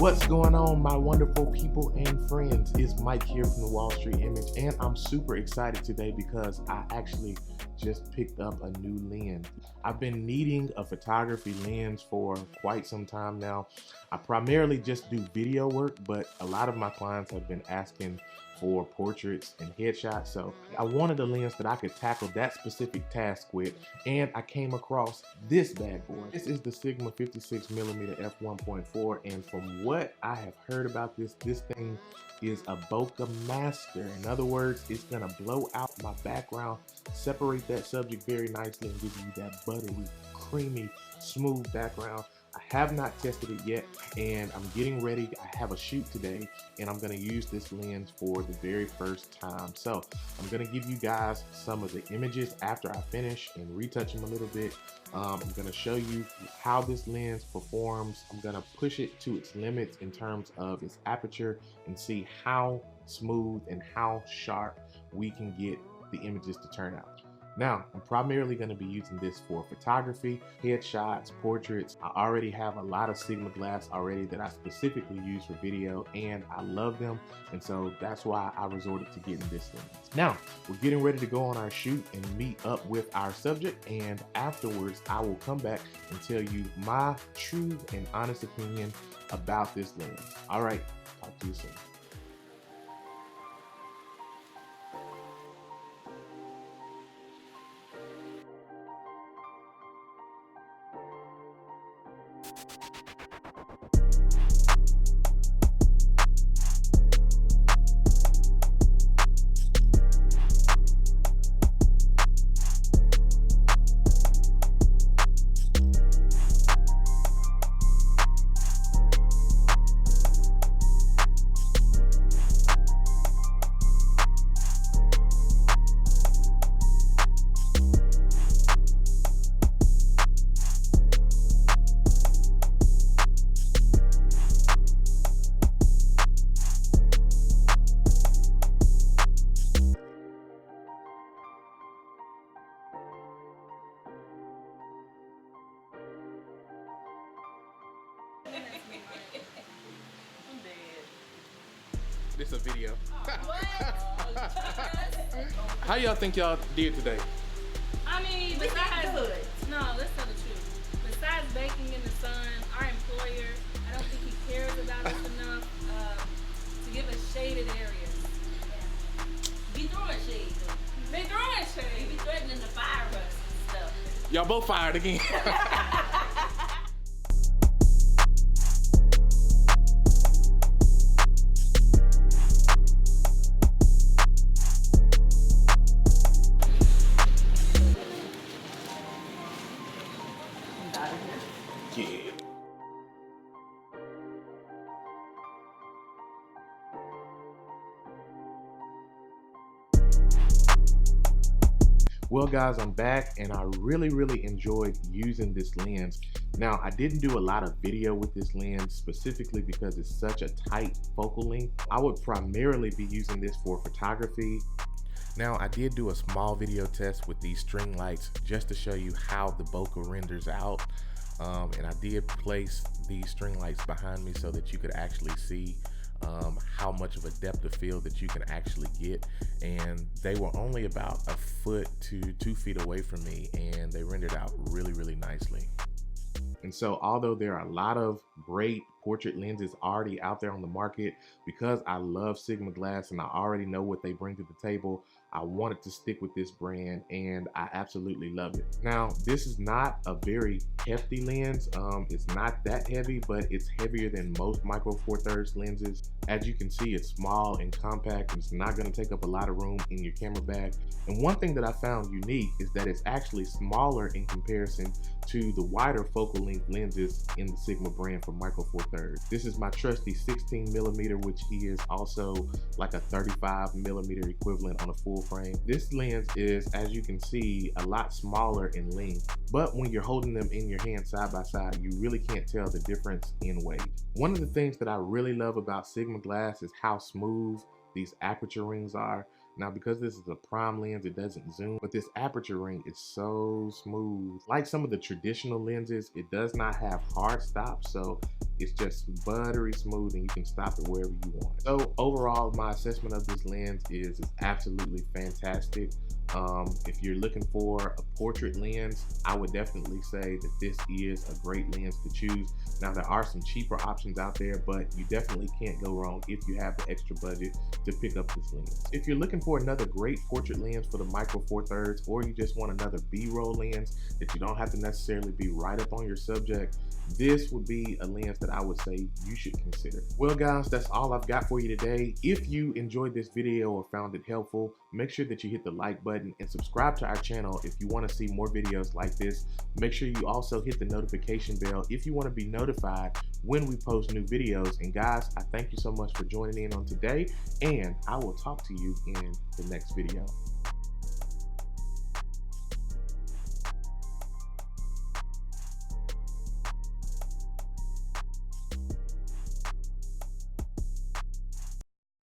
What's going on, my wonderful people and friends? It's Mike here from the Wall Street Image, and I'm super excited today because I actually just picked up a new lens. I've been needing a photography lens for quite some time now. I primarily just do video work, but a lot of my clients have been asking for portraits and headshots, so I wanted a lens that I could tackle that specific task with, and I came across this bad boy. This is the Sigma 56mm f1.4, and from what I have heard about this thing is a bokeh master. In other words, it's gonna blow out my background, separate that subject very nicely, and give you that buttery, creamy, smooth background. I have not tested it yet, and I'm getting ready. I have a shoot today, and I'm going to use this lens for the very first time. So I'm going to give you guys some of the images after I finish and retouch them a little bit. I'm going to show you how this lens performs. I'm going to push it to its limits in terms of its aperture and see how smooth and how sharp we can get the images to turn out. Now, I'm primarily going to be using this for photography, headshots, portraits. I already have a lot of Sigma glass already that I specifically use for video, and I love them, and so that's why I resorted to getting this lens. Now, we're getting ready to go on our shoot and meet up with our subject, and afterwards I will come back and tell you my true and honest opinion about this lens. All right, talk to you soon. This is a video. How y'all think y'all did today? I mean, besides, no, let's tell the truth. Besides baking in the sun, our employer, I don't think he cares about us enough to give us shaded areas. Yeah. Be throwing shade though. They throwing shade. Be threatening to fire us and stuff. Y'all both fired again. Yeah. Well guys, I'm back, and I really enjoyed using this lens. Now, I didn't do a lot of video with this lens specifically because it's such a tight focal length. I would primarily be using this for photography. Now, I did do a small video test with these string lights just to show you how the bokeh renders out. And I did place these string lights behind me so that you could actually see how much of a depth of field that you can actually get, and they were only about a foot to 2 feet away from me, and they rendered out really nicely. And so although there are a lot of great portrait lenses already out there on the market, because I love Sigma glass and I already know what they bring to the table, I wanted to stick with this brand, and I absolutely love it. Now, this is not a very hefty lens. It's not that heavy, but it's heavier than most micro four thirds lenses. As you can see, it's small and compact, and it's not going to take up a lot of room in your camera bag. And one thing that I found unique is that it's actually smaller in comparison to the wider focal length lenses in the Sigma brand for micro four thirds. This is my trusty 16mm, which is also like a 35mm equivalent on a full frame. This lens is, as you can see, a lot smaller in length, but when you're holding them in your hand side by side, you really can't tell the difference in weight. One of the things that I really love about Sigma glass is how smooth these aperture rings are. Now, because this is a prime lens, it doesn't zoom, but this aperture ring is so smooth. Like some of the traditional lenses, it does not have hard stops, so It's just buttery smooth and you can stop it wherever you want. So overall, my assessment of this lens is it's absolutely fantastic. If you're looking for a portrait lens, I would definitely say that this is a great lens to choose. Now, there are some cheaper options out there, but you definitely can't go wrong if you have the extra budget to pick up this lens. If you're looking for another great portrait lens for the micro four thirds, or you just want another B-roll lens that you don't have to necessarily be right up on your subject, this would be a lens that I would say you should consider. Well guys, that's all I've got for you today. If you enjoyed this video or found it helpful, make sure that you hit the like button and subscribe to our channel if you want to see more videos like this. Make sure you also hit the notification bell if you want to be notified when we post new videos. And guys, I thank you so much for joining in on today, and I will talk to you in the next video.